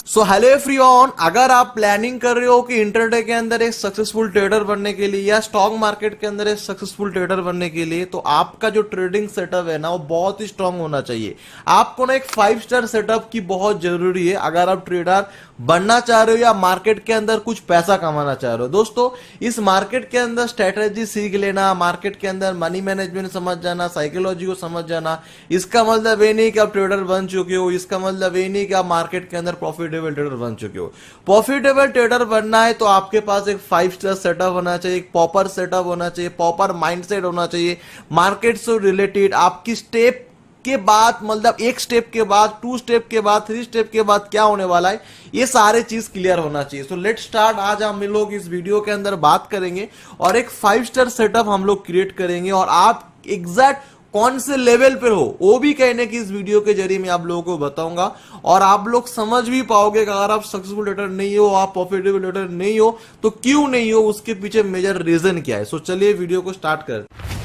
So hello everyone, अगर आप planning कर रहे हो कि इंटरडे के अंदर एक सक्सेसफुल ट्रेडर बनने के लिए या स्टॉक मार्केट के अंदर एक सक्सेसफुल ट्रेडर बनने के लिए, तो आपका जो ट्रेडिंग सेटअप है ना वो बहुत ही स्ट्रांग होना चाहिए। आपको ना एक 5 स्टार सेटअप की बहुत जरूरी है अगर आप ट्रेडर बनना चाह रहे हो या मार्केट के अंदर कुछ पैसा कमाना चाह रहे हो। दोस्तों, इस मार्केट के अंदर स्ट्रेटेजी सीख लेना, मार्केट के अंदर मनी मैनेजमेंट समझ जाना, साइकोलॉजी को समझ जाना, इसका मतलब ये नहीं कि आप ट्रेडर बन चुके हो, इसका मतलब ये नहीं कि आप मार्केट के अंदर प्रॉफिटेबल ट्रेडर बन चुके हो। प्रॉफिटेबल ट्रेडर बनना है तो आपके पास एक 5 स्टार सेटअप होना चाहिए, एक प्रॉपर सेटअप होना चाहिए, प्रॉपर माइंडसेट होना चाहिए, मार्केट से रिलेटेड आपकी स्टेप के बाद, मतलब एक स्टेप के बाद, 2 स्टेप के बाद, 3 स्टेप के बाद क्या होने वाला है, ये सारे चीज क्लियर होना चाहिए। So let start. आज हम लोग इस वीडियो के अंदर बात करेंगे और एक 5 स्टार सेटअप हम लोग क्रिएट करेंगे और आप एग्जैक्ट कौन से लेवल पर हो वो भी कहने की इस वीडियो के जरिए मैं आप लोगों को बताऊंगा और आप लोग समझ भी पाओगे कि अगर आप सक्सेसफुल ट्रेडर नहीं हो, आप प्रॉफिटेबल ट्रेडर नहीं हो तो क्यों नहीं हो, उसके पीछे मेजर रीजन क्या है। सो चलिए वीडियो को स्टार्ट करते हैं।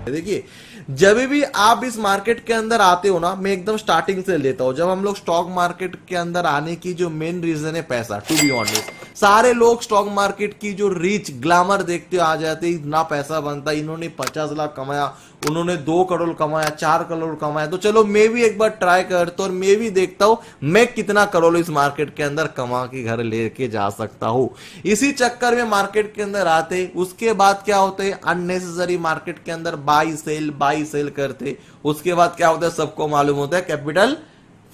देखिए, जब भी आप इस मार्केट के अंदर आते हो ना, मैं एकदम स्टार्टिंग से लेता हूं। जब हम लोग स्टॉक मार्केट के अंदर आने की जो मेन रीजन है पैसा, टू बी ऑनेस्ट, सारे लोग स्टॉक मार्केट की जो रीच ग्लैमर देखते आ जाते हैं, इतना पैसा बनता, इन्होंने 50 लाख कमाया, उन्होंने 2 करोड़ कमाया, 4 करोड़ कमाया, तो चलो मैं भी एक बार ट्राई करता हूं और मैं भी देखता हूं मैं कितना करोड़ इस मार्केट के अंदर कमा के घर लेके जा सकता हूं। इसी चक्कर में मार्केट के अंदर आते, उसके बाद क्या होते हैं, अननेसेसरी मार्केट के अंदर बाई सेल करते। उसके बाद क्या होता है, सबको मालूम होता है, कैपिटल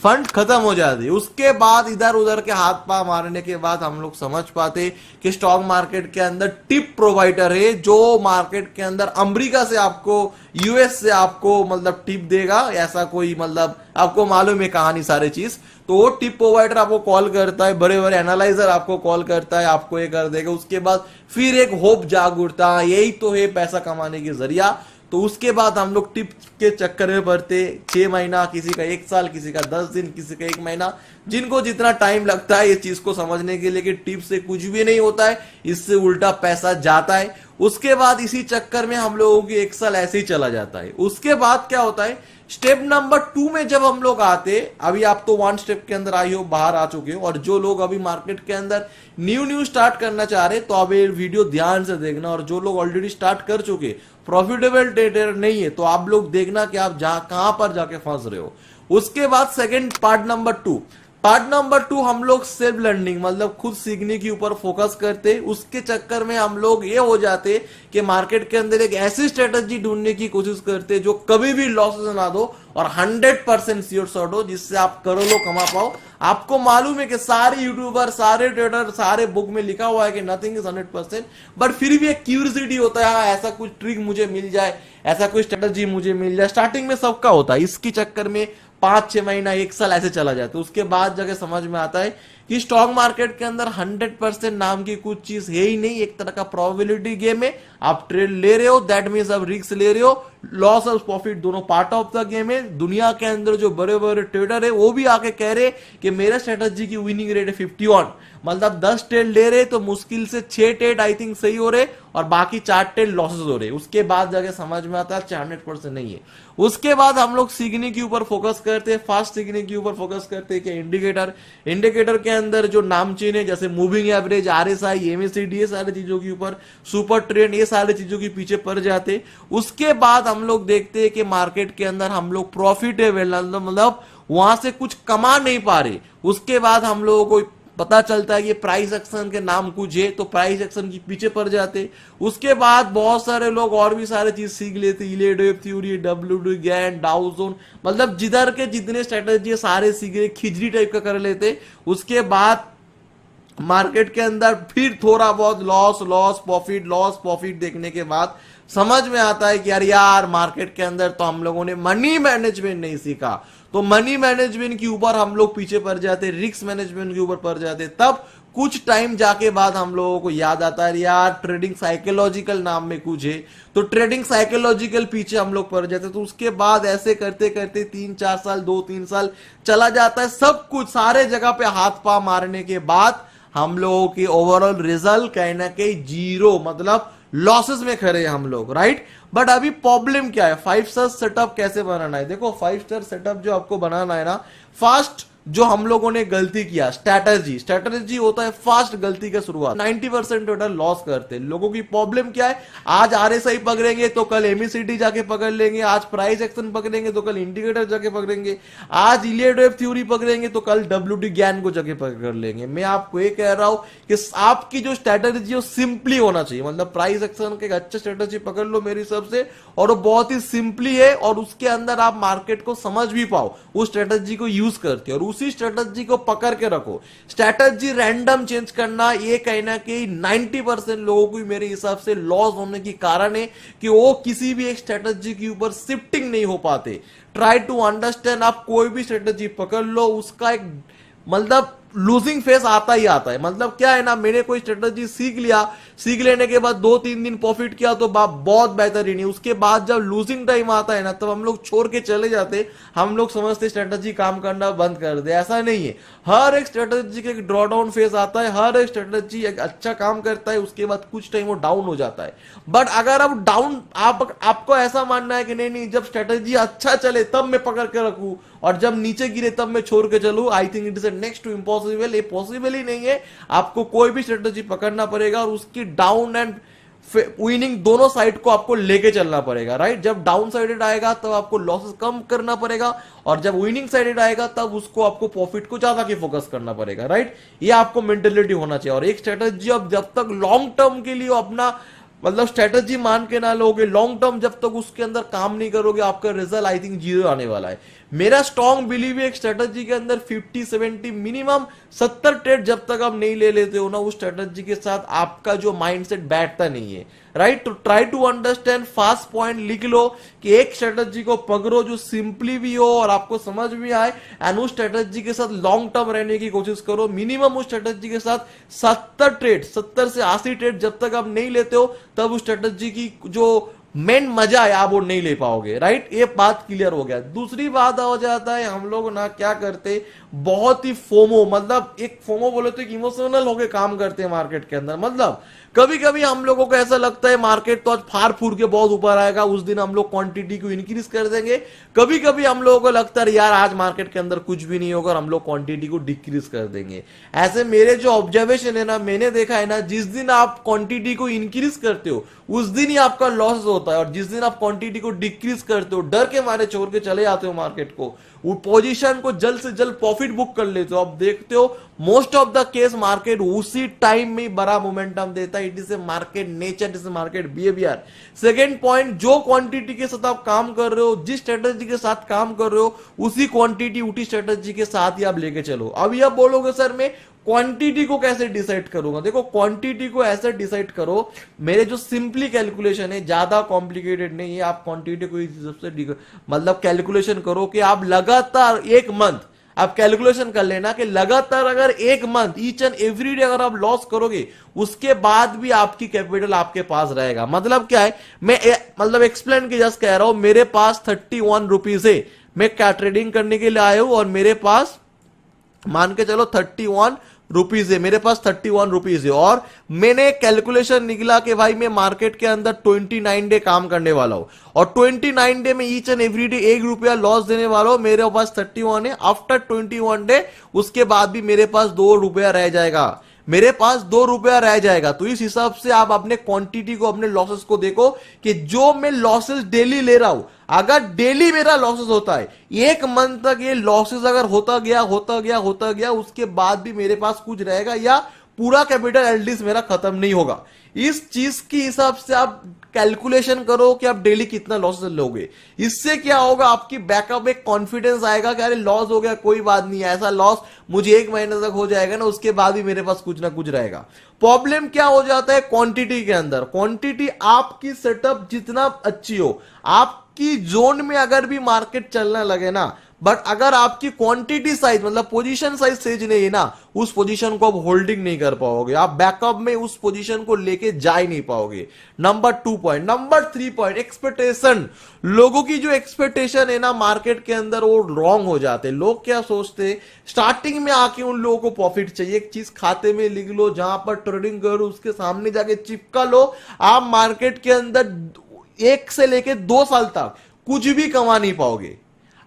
फंड खत्म हो जाती है। उसके बाद इधर उधर के हाथ पा मारने के बाद हम लोग समझ पाते कि स्टॉक मार्केट के अंदर टिप प्रोवाइडर है जो मार्केट के अंदर अमेरिका से आपको, यूएस से आपको मतलब टिप देगा। ऐसा कोई मतलब आपको मालूम है कहानी सारी चीज। तो वो टिप प्रोवाइडर आपको कॉल करता है, बड़े बड़े एनालाइजर आपको कॉल करता है, आपको ये कर देगा। उसके बाद फिर एक होप जाग उठता है, यही तो है पैसा कमाने की जरिया। तो उसके बाद हम लोग टिप के चक्कर में पड़ते, 6 महीना, किसी का 1 साल, किसी का 10 दिन, किसी का 1 महीना, जिनको जितना टाइम लगता है ये चीज को समझने के लिए कि टिप से कुछ भी नहीं होता है, इससे उल्टा पैसा जाता है। उसके बाद इसी चक्कर में हम लोगों की 1 साल ऐसे ही चला जाता है। उसके बाद क्या होता है, स्टेप नंबर 2 में जब हम लोग आते, अभी आप तो 1 स्टेप के अंदर आई हो, बाहर आ चुके हो, और जो लोग अभी मार्केट के अंदर न्यू स्टार्ट करना चाह रहे तो अब ये वीडियो ध्यान से देखना, और जो लोग ऑलरेडी स्टार्ट कर चुके, प्रॉफिटेबल ट्रेडर नहीं है, तो आप लोग देखना कि आप कहां पर जाके फंस रहे हो। उसके बाद सेकंड पार्ट नंबर 2 हम लोग सेल्फ लर्निंग, मतलब खुद सीखने के ऊपर फोकस करते। उसके चक्कर में हम लोग ये हो जाते कि मार्केट के अंदर एक ऐसी स्ट्रेटजी ढूंढने की कोशिश करते जो कभी भी लॉसेस ना दो और 100% श्योर शॉट हो, जिससे आप करोड़ों कमा पाओ। आपको मालूम है कि सारे यूट्यूबर, सारे ट्रेडर, सारे बुक में लिखा हुआ है कि नथिंग इज 100%, बट फिर भी एक क्यूरियोसिटी होता है, हाँ ऐसा कुछ ट्रिक मुझे मिल जाए, ऐसा कोई स्ट्रेटजी मुझे मिल जाए। स्टार्टिंग में सबका होता है, इसके चक्कर में 5-6 महीना, 1 साल ऐसे चला जाता है। उसके बाद जाके समझ में आता है कि स्टॉक मार्केट के अंदर 100% नाम की कुछ चीज है ही नहीं, एक तरह का प्रोबेबिलिटी गेम है। आप ट्रेड ले रहे हो, दैट मीन्स आप रिस्क ले रहे हो, लॉस और प्रॉफिट दोनों पार्ट ऑफ द गेम है। दुनिया के अंदर जो बड़े बड़े ट्रेडर है वो भी आके कह रहे कि मेरा स्ट्रेटजी की विनिंग रेट है 51, मतलब 10 ट्रेड ले रहे तो मुश्किल से 6 ट्रेड आई थिंक सही हो रहे और बाकी 4 ट्रेड लॉसेस हो रहे। उसके बाद जाके समझ में आता है 100% नहीं है। उसके बाद हम लोग सीखने के ऊपर फोकस करते हैं, फास्ट सीखने के ऊपर फोकस करते हैं कि इंडिकेटर के अंदर जो नाम चेन है, जैसे मूविंग एवरेज, आरएसआई, एमएसीडी, ये सारी चीजों के ऊपर, सुपर ट्रेंड, ये सारी चीजों के पीछे पड़ जाते। उसके बाद हम लोग देखते हैं कि मार्केट के अंदर हम लोग प्रॉफिटेबल, मतलब वहां से कुछ कमा नहीं पा रहे। उसके बाद हम लोगों को पता चलता है कि प्राइस एक्शन के नाम कुछ है, तो प्राइस एक्शन के पीछे पड़ जाते। उसके बाद बहुत सारे लोग और भी सारे चीज सीख लेते, yield wave theory, WD Gann, Dow Jones, मतलब जिधर के जितने स्ट्रेटेजी सारे सीख गए, खिचड़ी टाइप का कर लेते। उसके बाद मार्केट के अंदर फिर थोड़ा बहुत लॉस प्रॉफिट देखने के बाद समझ में आता है कि यार मार्केट के अंदर तो हम लोगों ने मनी मैनेजमेंट नहीं सीखा, तो मनी मैनेजमेंट के ऊपर हम लोग पीछे पड़ जाते, रिस्क मैनेजमेंट के ऊपर पड़ जाते। तब कुछ टाइम जाके बाद हम लोगों को याद आता है यार ट्रेडिंग साइकोलॉजिकल नाम में कुछ है, तो ट्रेडिंग साइकोलॉजिकल पीछे हम लोग पड़ जाते। तो उसके बाद ऐसे करते करते 3-4 साल, 2-3 साल चला जाता है। सब कुछ सारे जगह पे हाथ पा मारने के बाद हम लोगों की ओवरऑल रिजल्ट कहीं ना कहीं जीरो, मतलब लॉसेस में खड़े हैं हम लोग, राइट। बट अभी प्रॉब्लम क्या है, 5 स्टार सेटअप कैसे बनाना है? देखो 5 स्टार सेटअप जो आपको बनाना है ना, फास्ट जो हम लोगों ने गलती किया, स्ट्रैटेजी होता है फास्ट गलती का शुरुआत। 90% टोटल लॉस करते हैं लोगों की। प्रॉब्लम क्या है, आज आरएसआई पकड़ेंगे तो कल एमएसीडी जाके पकड़ लेंगे, आज प्राइस एक्शन पकड़ेंगे तो कल इंडिकेटर जाके पकड़ेंगे, आज इलियड वेव थ्योरी पकड़ेंगे तो कल डब्ल्यूटी ज्ञान को जाके पकड़ लेंगे। मैं आपको ये कह रहा हूं कि आपकी जो स्ट्रैटेजी वो सिंपली होना चाहिए, मतलब प्राइस एक्शन के एक अच्छा स्ट्रैटेजी पकड़ लो मेरे हिसाब से, और वो बहुत ही सिंपली है और उसके अंदर आप मार्केट को समझ भी पाओ, उस स्ट्रैटेजी को यूज करते हो और उसी स्ट्रैटेजी को पकड़ के रखो। स्ट्रैटेजी रैंडम चेंज करना ये कहना कि 90% लोगों को मेरे हिसाब से लॉस होने की कारण है कि वो किसी भी एक स्ट्रैटेजी के ऊपर शिफ्टिंग नहीं हो पाते। ट्राई टू अंडरस्टैंड, आप कोई भी स्ट्रैटेजी पकड़ लो उसका एक मतलब लूजिंग फेस आता ही आता है। मतलब क्या है ना, मैंने कोई स्ट्रेटजी सीख लिया, सीख लेने के बाद 2-3 दिन प्रॉफिट किया तो बहुत बेहतरीन है, उसके बाद जब लूजिंग टाइम आता है ना तब हम लोग छोड़ के चले जाते, हम लोग समझते स्ट्रेटजी काम करना बंद कर दे। ऐसा नहीं है, हर एक स्ट्रेटजी का एक ड्रॉ डाउन फेज आता है, हर एक स्ट्रेटजी एक अच्छा काम करता है, उसके बाद कुछ टाइम वो डाउन हो जाता है। बट अगर अब डाउन आपको ऐसा मानना है कि नहीं नहीं जब स्ट्रेटजी अच्छा चले तब मैं पकड़ के रखूं और जब नीचे गिरे तब मैं छोड़ के चलूं, I think it is next to impossible. ये पॉसिबल ही नहीं है। आपको कोई भी स्ट्रेटजी पकड़ना पड़ेगा और उसकी डाउन एंड विनिंग दोनों साइड को आपको लेके चलना पड़ेगा, राइट। जब डाउन साइडेड आएगा तब आपको लॉसेस कम करना पड़ेगा और जब विनिंग साइडेड आएगा तब उसको आपको प्रॉफिट को ज्यादा की फोकस करना पड़ेगा, राइट। ये आपको मेंटेलिटी होना चाहिए। और एक स्ट्रेटजी आप जब तक लॉन्ग टर्म के लिए अपना मतलब स्ट्रेटजी मान के ना लोगे, लॉन्ग टर्म जब तक उसके अंदर काम नहीं करोगे आपका रिजल्ट आई थिंक 0 आने वाला है। मेरा स्ट्रॉन्ग बिलीव है एक स्ट्रेटजी के अंदर 50-70 मिनिमम 70 ट्रेड जब तक आप नहीं ले लेते हो ना उस स्ट्रेटजी के साथ आपका जो माइंडसेट बैठता नहीं है, राइट। तो try to understand, fast point लिख लो कि एक स्ट्रेटजी को पकड़ो जो सिंपली भी हो और आपको समझ भी आए एंड उस स्ट्रेटजी के साथ लॉन्ग टर्म रहने की कोशिश करो। मिनिमम उस स्ट्रेटजी के साथ 70 से 80 ट्रेड जब तक आप नहीं लेते हो तब उस स्ट्रेटजी की जो मेन मजा है आप वो नहीं ले पाओगे, राइट। ये बात क्लियर हो गया। दूसरी बात हो जाता है हम लोग ना क्या करते, बहुत ही फोमो, मतलब एक फोमो बोले तो एक इमोशनल होके काम करते हैं मार्केट के अंदर। मतलब कभी कभी हम लोगों को ऐसा लगता है मार्केट तो आज फाड़ फूड़ के बहुत ऊपर आएगा, उस दिन हम लोग क्वांटिटी को इंक्रीज कर देंगे। कभी कभी हम लोगों को लगता है यार आज मार्केट के अंदर कुछ भी नहीं होगा और हम लोग क्वांटिटी को डिक्रीज कर देंगे। ऐसे मेरे जो ऑब्जर्वेशन है ना, मैंने देखा है ना, जिस दिन आप क्वांटिटी को इंक्रीज करते हो उस दिन ही आपका लॉस होता है और जिस दिन आप क्वांटिटी को डिक्रीज करते हो डर के मारे छोड़ के चले जाते हो मार्केट को, वो पोजीशन को जल्द से जल्द प्रॉफिट बुक कर लेते हो। अब देखते हो most of the case market उसी टाइम में बड़ा मोमेंटम देता है। It is a market nature, it is a market behaviour. Second point, जो क्वांटिटी के साथ आप काम कर रहे हो, जिस स्ट्रेटेजी के साथ काम कर रहे हो उसी क्वांटिटी उसी स्ट्रेटेजी के साथ ही आप लेके चलो। अभी आप बोलोगे सर मैं क्वांटिटी को कैसे डिसाइड करूंगा? देखो क्वांटिटी को ऐसे डिसाइड करो, मेरे जो सिंपली कैलकुलेशन है, ज्यादा कॉम्प्लिकेटेड नहीं है। आप क्वांटिटी को सबसे मतलब कैलकुलेशन करो कि आप लगातार एक मंथ आप कैलकुलेशन कर लेना कि लगातार अगर एक month each and every day अगर आप लॉस करोगे उसके बाद भी आपकी कैपिटल आपके पास रहेगा। मतलब क्या है, मैं मतलब एक्सप्लेन के जस्ट कह रहा हूं, मेरे पास 31 रुपीज है, मैं क्या ट्रेडिंग करने के लिए आया हूं और मेरे पास मान के चलो 31 रुपीज है, मेरे पास 31 रुपीज है और मैंने कैलकुलेशन निकला कि भाई मैं मार्केट के अंदर 29 डे काम करने वाला हूं और 29 डे में ईच एंड एवरी डे 1 रुपया लॉस देने वाला हूं। मेरे पास 31 है, आफ्टर 21 डे उसके बाद भी मेरे पास 2 रुपया रह जाएगा, मेरे पास 2 रुपया रह जाएगा। तो इस हिसाब से आप अपने क्वांटिटी को, अपने लॉसेस को देखो कि जो मैं लॉसेस डेली ले रहा हूं, अगर डेली मेरा लॉसेस होता है, एक मंथ तक ये लॉसेस अगर होता गया उसके बाद भी मेरे पास कुछ रहेगा या पूरा कैपिटल एटलीस्ट मेरा खत्म नहीं होगा। इस चीज के हिसाब से आप कैलकुलेशन करो कि आप डेली कितना लॉस लोगे। इससे क्या होगा, आपकी बैकअप एक कॉन्फिडेंस आएगा कि अरे लॉस हो गया कोई बात नहीं, ऐसा लॉस मुझे 1 महीने तक हो जाएगा ना, उसके बाद भी मेरे पास कुछ ना कुछ रहेगा। प्रॉब्लम क्या हो जाता है क्वांटिटी के अंदर, क्वांटिटी आपकी सेटअप जितना अच्छी हो, आपकी जोन में अगर भी मार्केट चलने लगे ना, बट अगर आपकी क्वांटिटी साइज मतलब पोजीशन साइज सही नहीं है ना, उस पोजीशन को आप होल्डिंग नहीं कर पाओगे, आप बैकअप में उस पोजीशन को लेके जा ही नहीं पाओगे। Number 2 point. Number 3 point, expectation. लोगों की जो एक्सपेक्टेशन है ना मार्केट के अंदर वो रॉन्ग हो जाते हैं। लोग क्या सोचते हैं, स्टार्टिंग में आके उन लोगों को प्रॉफिट चाहिए, एक चीज खाते में लिख लो, जहां पर ट्रेडिंग करो उसके सामने जाके चिपका लो, आप मार्केट के अंदर 1 से लेके 2 साल तक कुछ भी कमा नहीं पाओगे।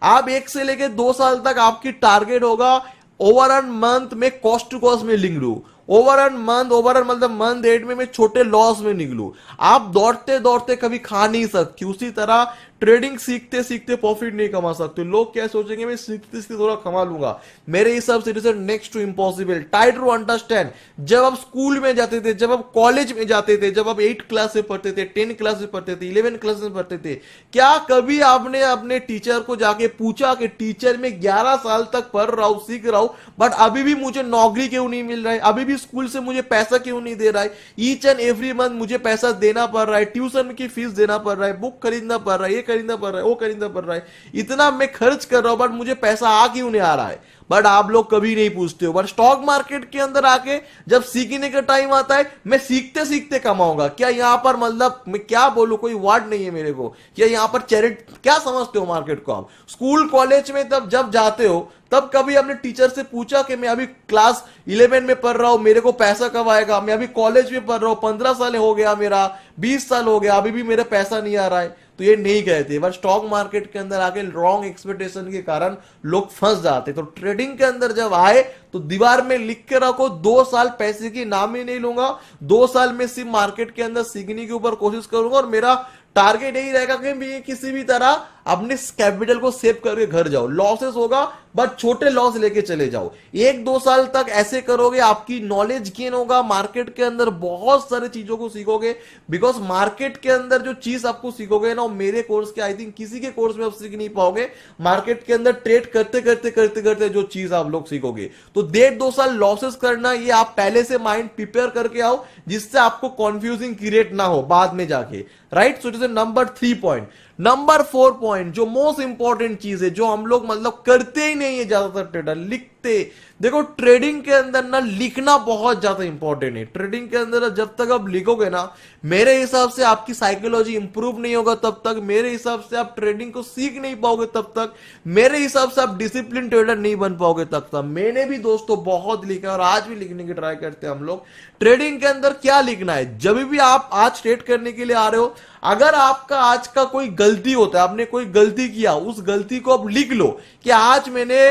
आप 1 से लेके 2 साल तक आपकी टारगेट होगा ओवर एन मंथ में कॉस्ट टू कॉस्ट में निकलू, over an month, over an मतलब मंथ एंड में मैं छोटे लॉस में निकलू। आप दौड़ते दौड़ते कभी खा नहीं सकती। उसी तरह ट्रेडिंग सीखते सीखते प्रॉफिट नहीं कमा सकते। लोग क्या सोचेंगे, मैं सीखते सीखते थोड़ा कमा लूंगा, मेरे हिसाब से it is next to impossible. Try to understand, जब आप स्कूल में जाते थे, जब आप कॉलेज में जाते थे, जब आप 8 क्लास में पढ़ते थे, 10 क्लास में पढ़ते थे, 11 क्लास में पढ़ते थे, क्या कभी आपने अपने टीचर को जाके पूछा कि टीचर मैं 11 साल तक पढ़ रहा हूं, सीख रहा हूं, बट अभी भी मुझे नौकरी क्यों नहीं मिल रहा है, अभी भी स्कूल से मुझे पैसा क्यों नहीं दे रहा है, ईच एंड एवरी मंथ मुझे पैसा देना पड़ रहा है, ट्यूशन की फीस देना पड़ रहा है, बुक खरीदना पड़ रहा है, ये खरीदना पड़ रहा है, वो खरीदना पड़ रहा है, इतना मैं खर्च कर रहा हूं बट मुझे पैसा आ क्यों नहीं आ रहा है। बट आप लोग कभी नहीं पूछते हो। बट स्टॉक मार्केट के अंदर आके जब सीखने का टाइम आता है, मैं सीखते सीखते कमाऊंगा, क्या यहां पर मतलब मैं क्या बोलूं, कोई वर्ड नहीं है मेरे को, क्या यहां पर चैरिट क्या समझते हो मार्केट को आप। स्कूल कॉलेज में तब जब जाते हो तब कभी अपने टीचर से पूछा कि मैं अभी क्लास 11 में पढ़ रहा हूं, मेरे को पैसा कब आएगा, मैं अभी कॉलेज में पढ़ रहा हूं, 15 साल हो गया मेरा, 20 साल हो गया, अभी भी मेरा पैसा नहीं आ रहा है। तो ये नहीं कहते। बट स्टॉक मार्केट के अंदर आके रॉन्ग एक्सपेक्टेशन के कारण लोग फंस जाते। तो ट्रेडिंग के अंदर जब आए तो दीवार में लिख के रखो, 2 साल पैसे की नाम ही नहीं लूंगा, 2 साल में सिर्फ मार्केट के अंदर सीखने के ऊपर कोशिश करूंगा और मेरा टारगेट यही रहेगा कि भी किसी भी तरह अपने कैपिटल को सेव करके घर जाओ। लॉसेस होगा बट छोटे लॉस लेके चले जाओ। 1-2 साल तक ऐसे करोगे, आपकी नॉलेज गेन होगा, मार्केट के अंदर बहुत सारी चीजों को सीखोगे। बिकॉज मार्केट के अंदर जो चीज आपको सीखोगे ना, मेरे कोर्स के आई थिंक किसी के कोर्स में आप सीख नहीं पाओगे। मार्केट के अंदर ट्रेड करते करते करते करते जो चीज आप लोग सीखोगे, तो 1.5-2 साल लॉसेस करना, ये आप पहले से माइंड प्रिपेयर करके आओ, जिससे आपको कंफ्यूजिंग क्रिएट ना हो बाद में जाके। Right, so it is number 3 point. Number 4 point, जो मोस्ट इंपॉर्टेंट चीज है, जो हम लोग मतलब करते ही नहीं है ज्यादातर ट्रेडर, लिखते। देखो ट्रेडिंग के अंदर ना लिखना बहुत ज्यादा इंपॉर्टेंट है। ट्रेडिंग के अंदर जब तक आप लिखोगे ना, मेरे हिसाब से आपकी साइकोलॉजी इंप्रूव नहीं होगा तब तक, मेरे हिसाब से आप ट्रेडिंग को सीख नहीं पाओगे तब तक, मेरे हिसाब से आप डिसिप्लिन ट्रेडर नहीं बन पाओगे तब तक। मैंने भी दोस्तों बहुत लिखा और आज भी लिखने की ट्राई करते हैं हम लोग। ट्रेडिंग के अंदर क्या लिखना है, जब भी आप आज ट्रेड करने के लिए आ रहे हो, अगर आपका आज का कोई गलती होता है, आपने कोई गलती किया, उस गलती को आप लिख लो कि आज मैंने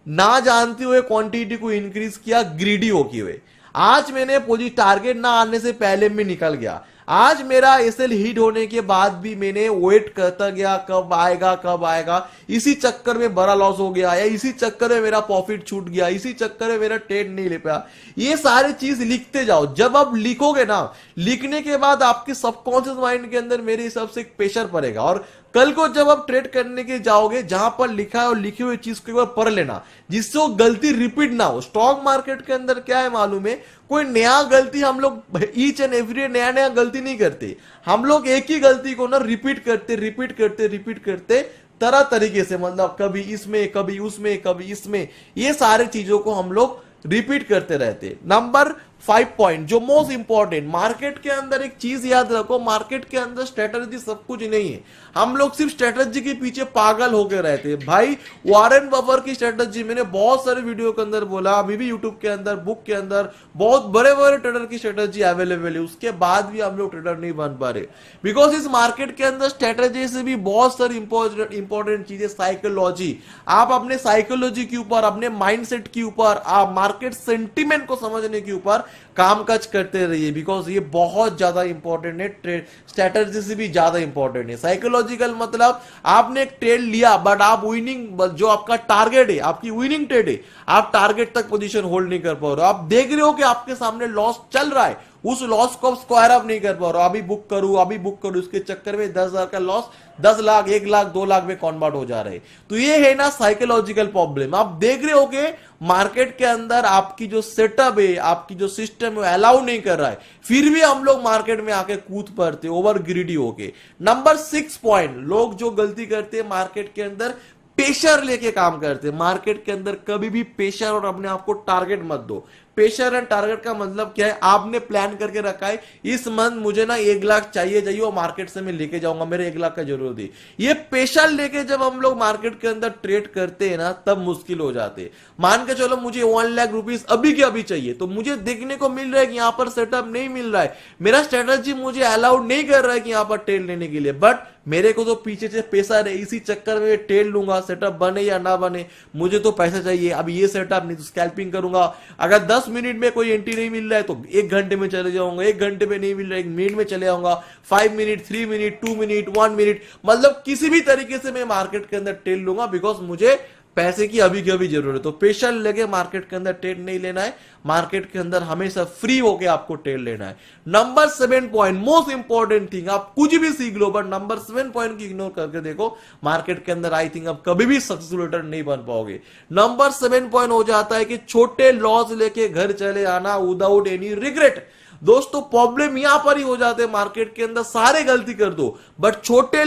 ना जानते हुए क्वांटिटी को इंक्रीज किया, ग्रीडी होके हुए, आज मैंने टारगेट ना आने से पहले में निकल गया, आज मेरा एसएल हिट होने के बाद भी मैंने वेट करता गया कब आएगा कब आएगा, इसी चक्कर में बड़ा लॉस हो गया, या इसी चक्कर में मेरा प्रॉफिट छूट गया, इसी चक्कर में मेरा ट्रेड नहीं ले पाया। ये सारी चीज लिखते जाओ। जब आप लिखोगे ना, लिखने के बाद आपके सबकॉन्शियस माइंड के अंदर मेरे हिसाब से एक प्रेशर पड़ेगा, और कल को जब आप ट्रेड करने के जाओगे, जहां पर लिखा है और लिखी हुई चीज को एक बार पढ़ लेना, जिससे वो गलती रिपीट ना हो। स्टॉक मार्केट के अंदर क्या है मालूम है, कोई नया गलती हम लोग ईच एंड एवरी नया नया गलती नहीं करते, हम लोग एक ही गलती को ना रिपीट करते रिपीट करते रिपीट करते तरह तरीके से, मतलब कभी इसमें कभी उसमें कभी इसमें, ये सारी चीजों को हम लोग रिपीट करते रहते। नंबर 5 पॉइंट, जो मोस्ट इंपॉर्टेंट, मार्केट के अंदर एक चीज याद रखो, मार्केट के अंदर स्ट्रेटजी सब कुछ नहीं है। हम लोग सिर्फ स्ट्रेटजी के पीछे पागल होकर रहते हैं। भाई वॉरेन बफेट की स्ट्रेटजी मैंने बहुत सारे वीडियो के अंदर बोला, अभी भी यूट्यूब के अंदर, बुक के अंदर बहुत बड़े बड़े ट्रेडर की स्ट्रेटजी अवेलेबल है, उसके बाद भी हम लोग ट्रेडर नहीं बन पा रहे। बिकॉज इस मार्केट के अंदर स्ट्रेटजी से भी बहुत सारी इंपॉर्टेंट चीजें, साइकोलॉजी, आप अपने साइकोलॉजी के ऊपर, अपने माइंडसेट के ऊपर, आप मार्केट सेंटिमेंट को समझने के ऊपर कामकाज करते रहिए। बिकॉज ये बहुत ज्यादा इंपॉर्टेंट है, ट्रेड स्ट्रेटजी से भी ज्यादा इंपॉर्टेंट है। साइकोलॉजिकल मतलब आपने एक ट्रेड लिया बट आप विनिंग, जो आपका टारगेट है, आपकी विनिंग ट्रेड है, आप टारगेट तक पोजीशन होल्ड नहीं कर पा रहे हो, आप देख रहे हो कि आपके सामने लॉस चल रहा है, उस लॉस को स्क्वायर अप नहीं कर पा रहे हो, अभी बुक करूं अभी बुक करूं, इसके चक्कर में 10,000 का लॉस 10 लाख 1 लाख 2 लाख में कन्वर्ट हो जा रहे हैं। तो ये है ना साइकोलॉजिकल प्रॉब्लम। आप देख रहे हो कि मार्केट के अंदर आपकी जो सेटअप है, आपकी जो सिस्टम है, अलाउ नहीं कर रहा है, फिर भी हम लोग मार्केट में आके कूद पड़ते, ओवर ग्रीडी होके। नंबर 6 पॉइंट, लोग जो गलती करते हैं मार्केट के अंदर, प्रेशर लेके काम करते हैं। मार्केट के अंदर कभी भी प्रेशर और अपने आप को टारगेट मत दो। प्रेशर एंड टारगेट का मतलब क्या है, आपने प्लान करके रखा है इस मंथ मुझे ना 1 लाख चाहिए और मार्केट से मैं लेके जाऊंगा, मेरे 1 लाख का जरूरत है। ये प्रेशर लेके जब हम लोग मार्केट के अंदर ट्रेड करते हैं ना, तब मुश्किल हो जाते हैं। मान के चलो मुझे 1 लाख रुपीस अभी के अभी चाहिए, तो मुझे देखने को मिल रहा है कि यहां पर सेटअप नहीं मिल रहा है, मेरा स्ट्रेटजी मुझे अलाउड नहीं कर रहा है कि यहां पर ट्रेड लेने के लिए, बट मेरे को तो पीछे से पैसा रहे, इसी चक्कर में ट्रेड लूंगा, सेटअप बने या ना बने मुझे तो पैसा चाहिए। अब ये सेटअप नहीं तो स्कैल्पिंग करूंगा। अगर 10 मिनट में कोई एंट्री नहीं मिल रहा है तो 1 घंटे में चले जाऊंगा, 1 घंटे में नहीं मिल रहा है 1 मिनट में चले जाऊंगा, 5 मिनट, 3 मिनट, 2 मिनट, 1 मिनट, मतलब किसी भी तरीके से मैं मार्केट के अंदर ट्रेड लूंगा, बिकॉज मुझे पैसे की अभी की अभी जरूरत है। तो पेशेंस लेके मार्केट के अंदर ट्रेड नहीं लेना है, मार्केट के अंदर हमेशा फ्री होके आपको ट्रेड लेना है। Number 7 point, most important thing, आप कुछ भी सीख लो बट नंबर 7 पॉइंट की इग्नोर करके देखो, मार्केट के अंदर आई थिंक आप कभी भी सक्सेसफुल ट्रेडर नहीं बन पाओगे। नंबर 7 पॉइंट हो जाता है कि छोटे लॉस लेके घर चले आना विदाउट एनी रिग्रेट। दोस्तों प्रॉब्लम यहां पर ही हो जाते हैं मार्केट के अंदर, सारे गलती कर दो बट छोटे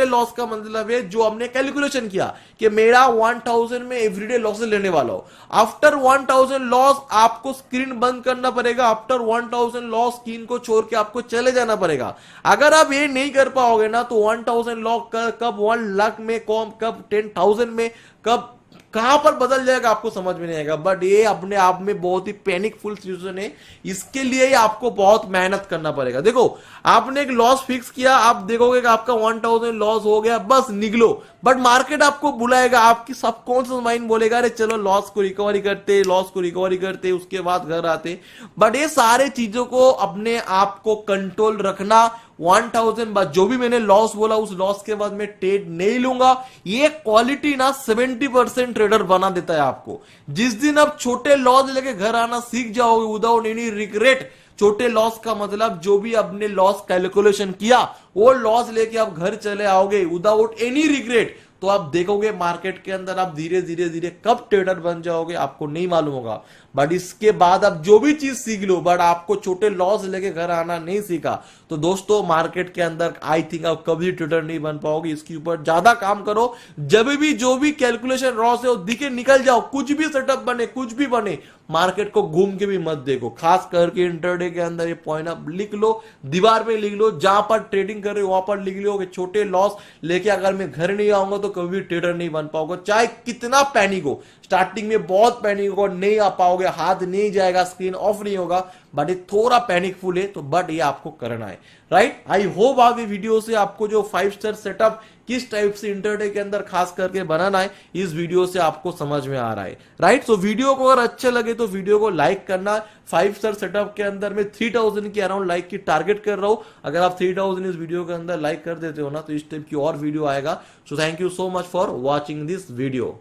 लॉस का मतलब है जो हमने कैलकुलेशन किया कि मेरा 1000 में एवरीडे लॉसेस लेने वाला हो, आफ्टर 1000 लॉस आपको स्क्रीन बंद करना पड़ेगा, आफ्टर 1000 लॉस स्क्रीन को छोड़ के आपको चले जाना पड़ेगा। अगर आप ये नहीं कर पाओगे ना तो 1000 लॉस कब 1 लाख में, कब 10,000 में, कब कहां पर बदल जाएगा आपको समझ में नहीं आएगा। बट ये अपने आप में बहुत ही पैनिकफुल सिचुएशन है, इसके लिए ही आपको बहुत मेहनत करना पड़ेगा। देखो आपने एक लॉस फिक्स किया, आप देखोगे कि आपका 1000 लॉस हो गया, बस निकलो, बट मार्केट आपको बुलाएगा, आपकी सबकॉन्शियस माइंड बोलेगा अरे चलो लॉस को रिकवरी करते, उसके बाद घर आते। बट ये सारे चीजों को अपने आप को कंट्रोल रखना, 1000 बाद जो भी मैंने लॉस बोला उस लॉस के बाद मैं ट्रेड नहीं लूंगा, ये क्वालिटी ना 70% ट्रेडर बना देता है आपको। जिस दिन आप छोटे लॉस लेके घर आना सीख जाओगे विदाउट एनी रिग्रेट, छोटे लॉस का मतलब जो भी आपने लॉस कैलकुलेशन किया वो लॉस लेके आप घर चले आओगे विदाउट एनी रिग्रेट, तो आप देखोगे मार्केट के अंदर आप धीरे धीरे कब ट्रेडर बन जाओगे आपको नहीं मालूम होगा। बट इसके बाद आप जो भी चीज सीख लो बट आपको छोटे लॉस लेके घर आना नहीं सीखा, तो दोस्तों मार्केट के अंदर आई थिंक आप कभी ट्रेडर नहीं बन पाओगे। इसके ऊपर ज्यादा काम करो, जब भी जो भी कैलकुलेशन लॉस है वो दिखे निकल जाओ, कुछ भी सेटअप बने कुछ भी बने, मार्केट को घूम के भी मत देखो। खास करके इंटरडे के अंदर ये पॉइंट आप लिख लो, दीवार पे लिख लो, जहां पर ट्रेडिंग कर रहे हो वहां पर लिख लो कि छोटे लॉस लेके अगर मैं घर नहीं आऊंगा तो कभी ट्रेडर नहीं बन पाओगे। चाहे कितना पैनिक हो, स्टार्टिंग में बहुत पैनिक हो, नहीं आ पाओगे, हाथ नहीं जाएगा, स्क्रीन ऑफ नहीं होगा, बट ये थोड़ा पैनिकफुल है तो बट ये आपको करना है, राइट। आई होप आप ये वीडियो से आपको जो 5 स्टार सेटअप किस टाइप से इंटरडे के अंदर खास करके बनाना है इस वीडियो से आपको समझ में आ रहा है, राइट। सो वीडियो को अगर अच्छे लगे तो वीडियो को लाइक करना। 5 स्टार सेटअप के अंदर मैं 3000 के अराउंड लाइक की टारगेट कर रहा हूं, अगर आप 3000 इस वीडियो के अंदर लाइक कर देते हो ना तो इस टाइप की और वीडियो आएगा। So thank you so much for watching this video.